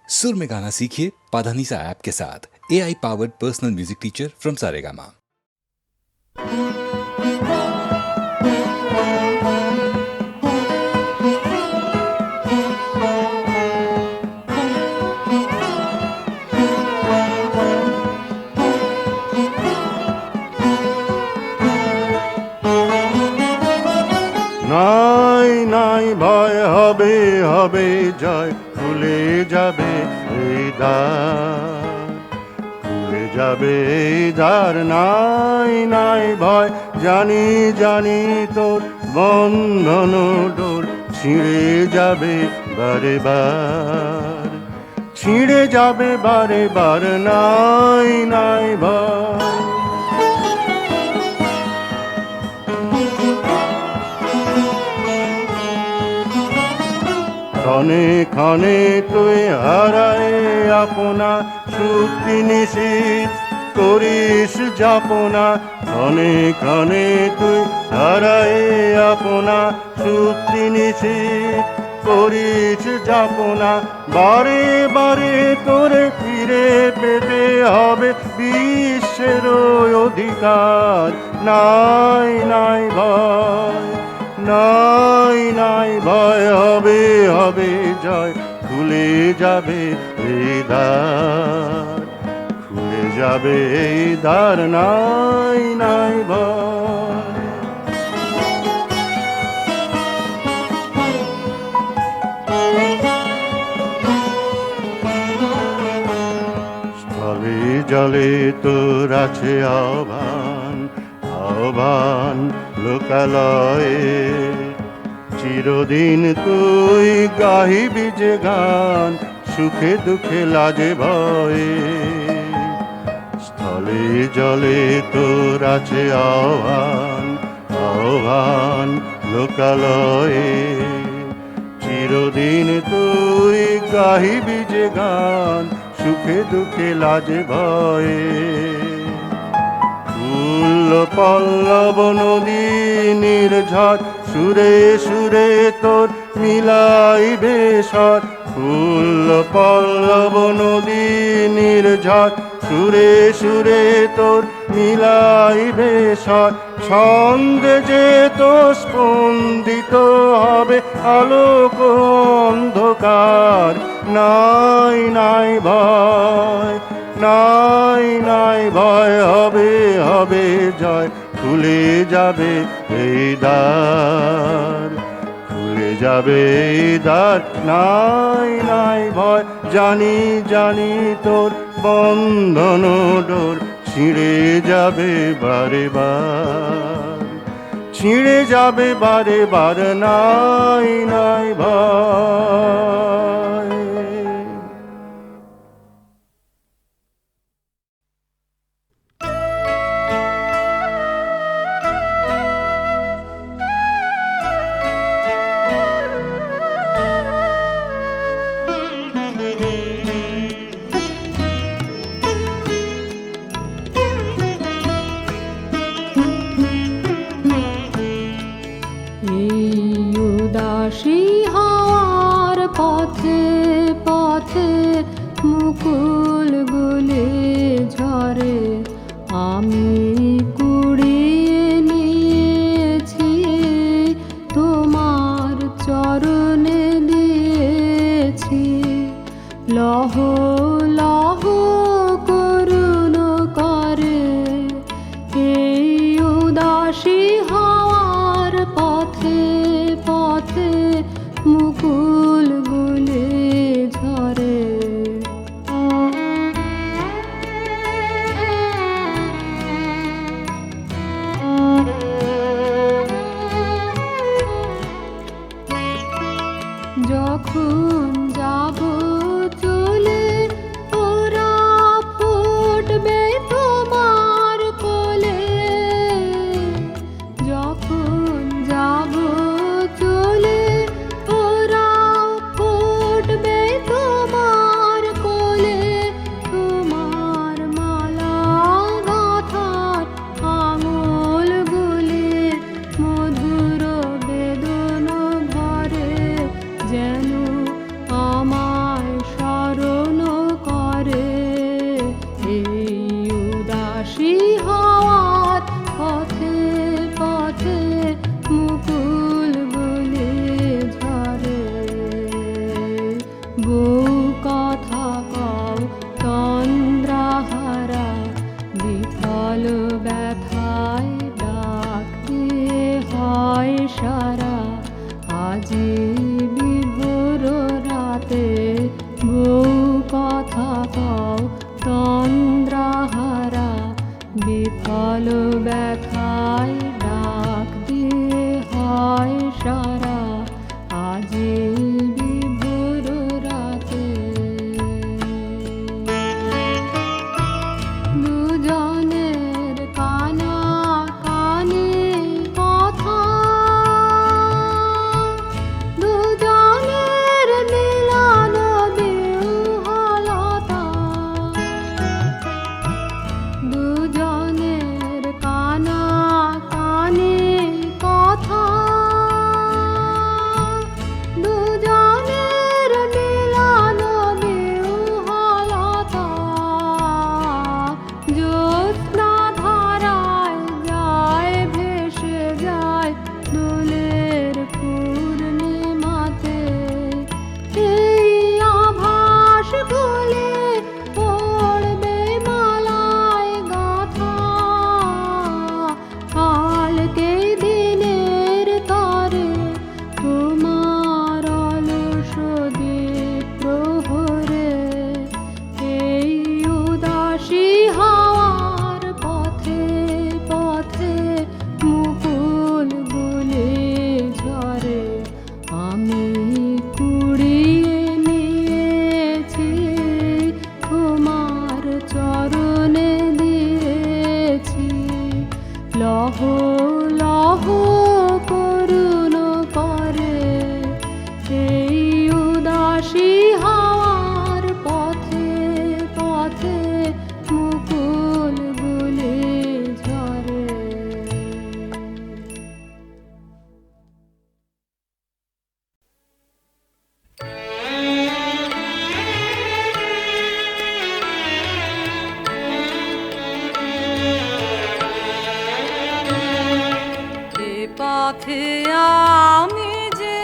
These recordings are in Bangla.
सुर में गाना सीखिए पाधानीसा ऐप के साथ। AI powered personal music teacher from Saregama. নাই নাই ভয় হবে হবে জয়, খুলে যাবে এই দ্বার, খুলে যাবে এই দ্বার। নাই নাই ভয়, জানি জানি তোর বন্ধন ডোর ছিঁড়ে যাবে বারে বার, ছিঁড়ে যাবে বারে বার। নাই নাই ভয়। ক্ষণে ক্ষণে তুই হারায় আপনা শক্তি নিশীথ করিস যাপনা। ক্ষণে ক্ষণে তুই হারায় আপনা শক্তি নিশীথ করিস যাপনা। বারে বারে তোরে ফিরে পেতে হবে বিশ্বের অধিকার। নাই নাই ভয়, নাই নাই ভয়, হবে হবে জয়, খুলে যাবে এই দ্বার, খুলে যাবে এই দ্বার। নাই নাই ভয়। স্থলে জলে তোর আছে আহ্বান, আহ্বান লোকালয়ে। চিরদিন তুই গাহিবি যে গান, সুখে দুঃখে লাজে ভয়ে। স্থলে জলে তোর আছে আহ্বান, আহ্বান লোকালয়ে। চিরদিন তুই গাহিবি যে গান, সুখে দুঃখে লাজে ভয়ে। ফুল পল্লব নদী নির্ঝর, সুরে সুরে তোর মিলাইবে স্বর। ফুল পল্লব নদী নির্ঝর, সুরে সুরে তোর মিলাইবে স্বর। ছন্দে যে তো স্পন্দিত হবে আলোক অন্ধকার। নাই নাই ভয়, নাই নাই ভয়, হবে হবে জয়, খুলে যাবে এই দ্বার, খুলে যাবে এই দ্বার। নাই নাই ভয়, জানি জানি তোর বন্ধন ডোর ছিঁড়ে যাবে বারে বার, ছিঁড়ে যাবে বারে বার। নাই নাই ভয়। উদাসী হওয়ার পথে পথে মুকুল গুলে ঝরে, আমি কুড়িয়ে নিয়েছি তোমার চরণে দিয়েছি। লহ লহ করুণ করে এই উদাসী হওয়ার পথে পথে মুকুল গুলে ঝরে। যখন যাব চলে হল ব্যথায় ডাক দিয়ে হয় সারা আজি বিভোর রাতে। দুজনের কানা কানে কথা, দুজনের মিলন বিহ্বলতা, দুজনের কানা কানে কথা, দুজনের মিলন বিহ্বলতা। জ্যোৎস্না ধারায় যায় ভেসে যায় দোলের পূর্ণিমাতে। এই আভাস গুলে পড়বে মালায় গাথা, কালকে দিনের তরে তোমার অলস দ্বীপ প্রহরে। এই উদাসী হাওয়ার পথে পথে মুকুল গুলে ঝরে, আমি কুড়িয়ে নিয়েছি তোমার চরণে দিয়েছি। লহ লহ করুণ করে এই উদাসী হাওয়ার পথে পথে মুকুল গুলে ঝরে। এ পথে আমি যে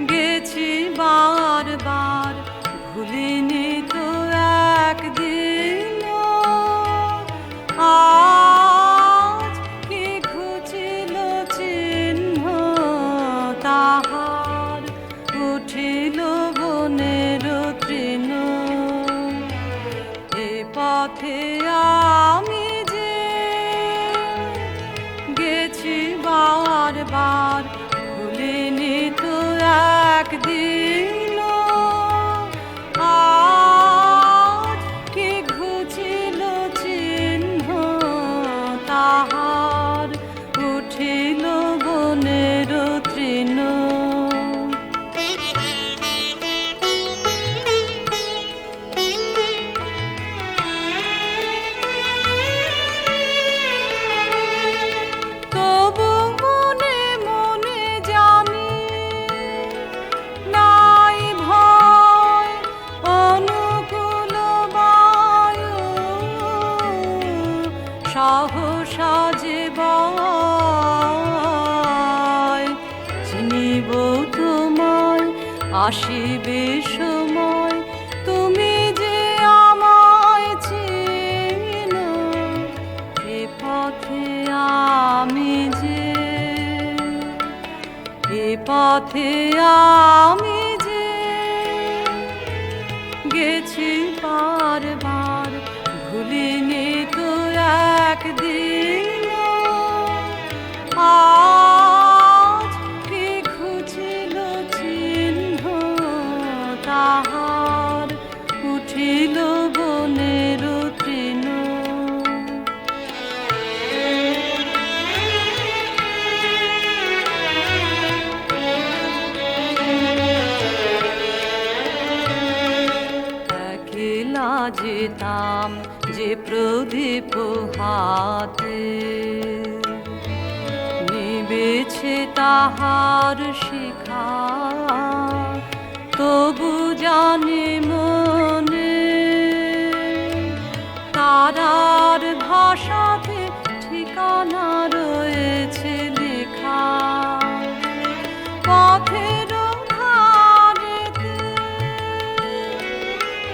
গেছি বারবার, ভুলিনি তো একদিন। আজ কি ঘুচিল চিহ্ন তাহার, উঠিল বনের তৃণ। এ পথে আমি যে গেছি বারবার, ভুলিনি তো একদিন। আজ কি ঘুচিল চিহ্ন তাহার, উঠিল বনের তৃণ। তবু মনে মনে জানি নাই ভয়, অনুকূল বায়ু সহসা যে বয়। চিনিব তোমায় আসিবে সময়, তুমি যে আমায় চিনো। এ পথে আমি যে, এ পথে আমি যে গেছি বারবার, ভুলিনি তো একদিন। আজ কি ঘুচিল চিহ্ন তাহার, উঠিল বনের তৃণ। একলা যেতাম যে প্রদীপ হাতে, নিবেছে তাহার শিখা। তবু জানি মনে তারার ভাষাতে ঠিকানা রয়েছে লেখা। পথের ধারেতে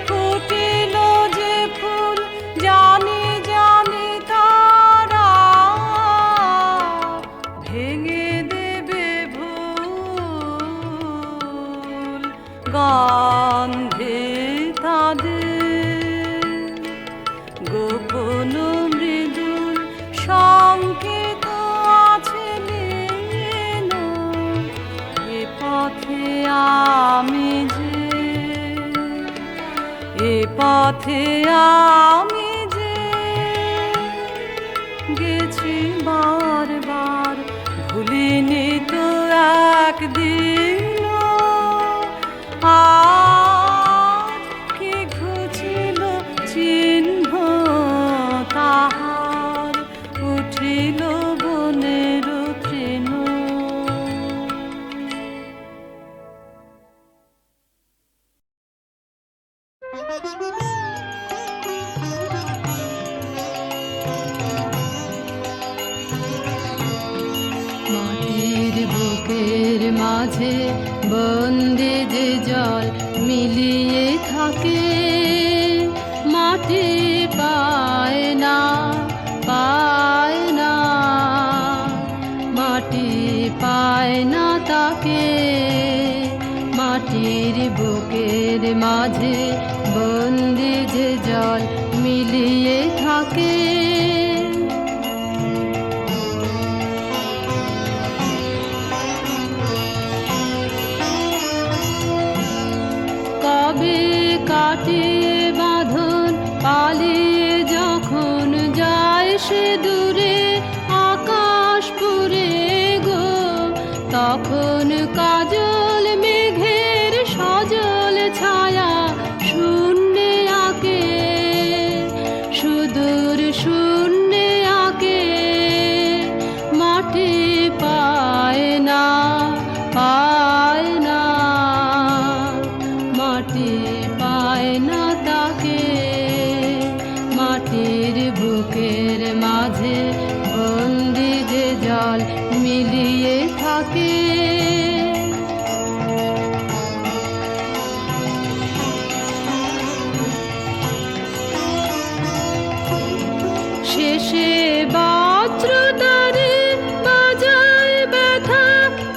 ফুটিল যে ফুল, জানি জানি তারা ভেঙে দেবে ভুল। গন্ধে তাদের গোপন এ পথে আমি যে গেছি বারবার, ভুলিনি তো একদিন আজ কি ঘুচিল চিহ্ন তাহার, উঠিল বনের তৃণ। মাটির বুকের মাঝে বন্দি যে জল মিলিয়ে থাকে, মাটি পায় না, পায় না, মাটি পায় না তাকে। মাটির বুকের মাঝে বন্দি যে জল মিলিয়ে থাকে, কবে কাটিয়ে বাঁধন পালিয়ে যখন যায় সে দূরে আকাশপুরে গো, তখন কাজল মেঘের সজল ছায়া শূন্যে আঁকে, সুদূর শূন্যে আঁকে। মাটি পায় না, পায় না, মাটি পায় না তাকে। মাটির বুকের মাঝে বন্দি যে জল মিলিয়ে থাকে, শেষে বজ্রতারে বাজায় ব্যথা,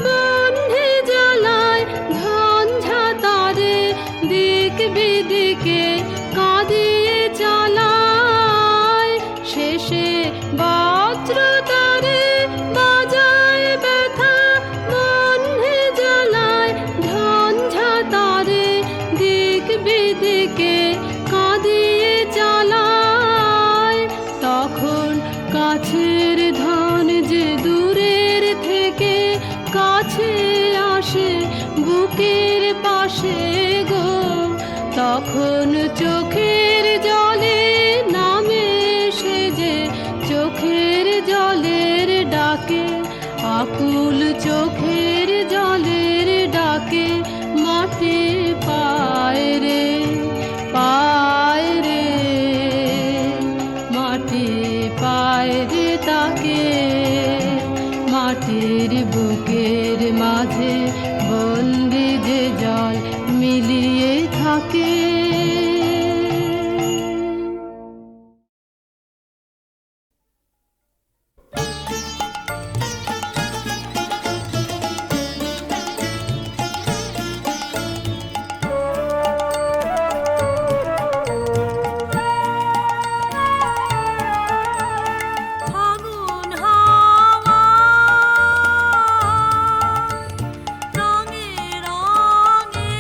বন্ধে জ্বালায় ঝঞ্ঝা তারে, দিক বিদিকে কাঁদিয়ে চালায়। শেষে বজ্রতারে বাজায় ব্যথা, বন্ধে জ্বালায় ঝঞ্ঝা তারে, দিক বিদিকে কাঁদিয়ে চালায়। তখন কাছের ধন যে দূরের থেকে কাছে আসে বুকের পাশে গো, তখন চোখের জলে নামে সে যে চোখের জলের ডাকে, আকুল চোখের জলের ডাকে। মাটি পায় রে, পায় রে, মাটি পায় রে তাকে। মাটির বুকের মাঝে বন্দি যে জল মিলিয়ে থাকে। ফাগুন হাওয়া রঙে রঙে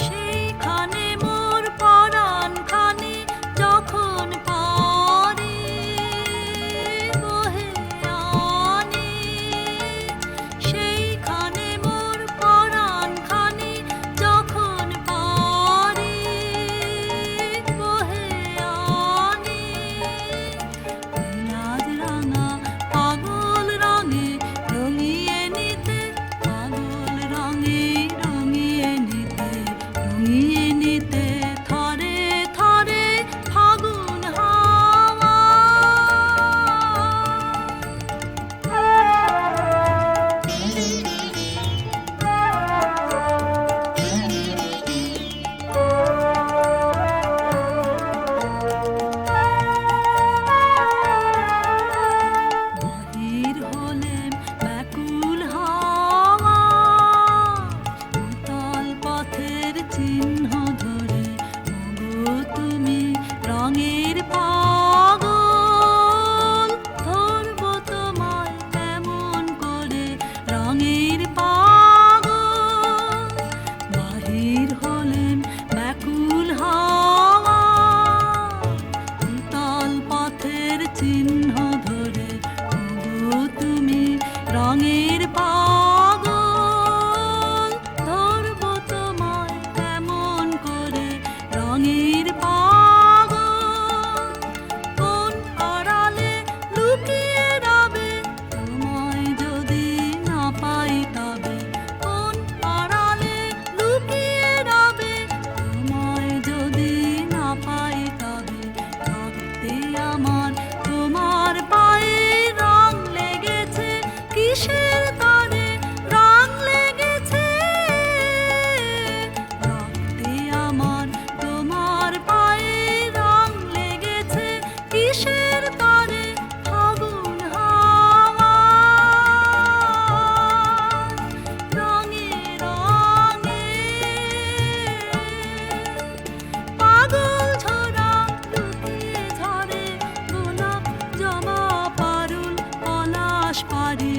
সেইখানে মোর পরাণ খানি যখন পারে বহে আনে, সেইখানে মোর পরাণ খানি যখন পারে বহে আনে। নীলাজ রাঙা পাগল রঙে রঙিয়ে নিতে, পাগল রঙে রঙিয়ে নিতে, রঙিয়ে নিতে থরে থরে ফাগুন হাওয়া। বাহির হলেম ব্যাকুল হাওয়া, উতাল পথের চিহ্ন ধরে ওগো তুমি রঙের পাগল। ধরবো তোমায় কেমন করে রঙের পাগল। বাহির হলেম ব্যাকুল হাওয়া, উতাল পথের চিহ্ন ধরে ওগো তুমি রঙের পাগল। ধরবো তোমায় কেমন করে রঙের পাগল। কোন আড়ালে লুকিয়ে রবে তোমায় যদি না পাই তবে, কোন আড়ালে লুকিয়ে রবে তোমায় যদি না পাই তবে। থাকতে আমার তোমার পায়ে রং লেগেছে কিসের তারে রং লেগেছে। রাখতে আমার তোমার পায়ে রং লেগেছে কিসের তারে ফাগুন হাওয়া। রঙে রঙে পাগল ছোড়া লুকিয়ে ঝরে গোলাপ জবা পারুল পলাশ পারে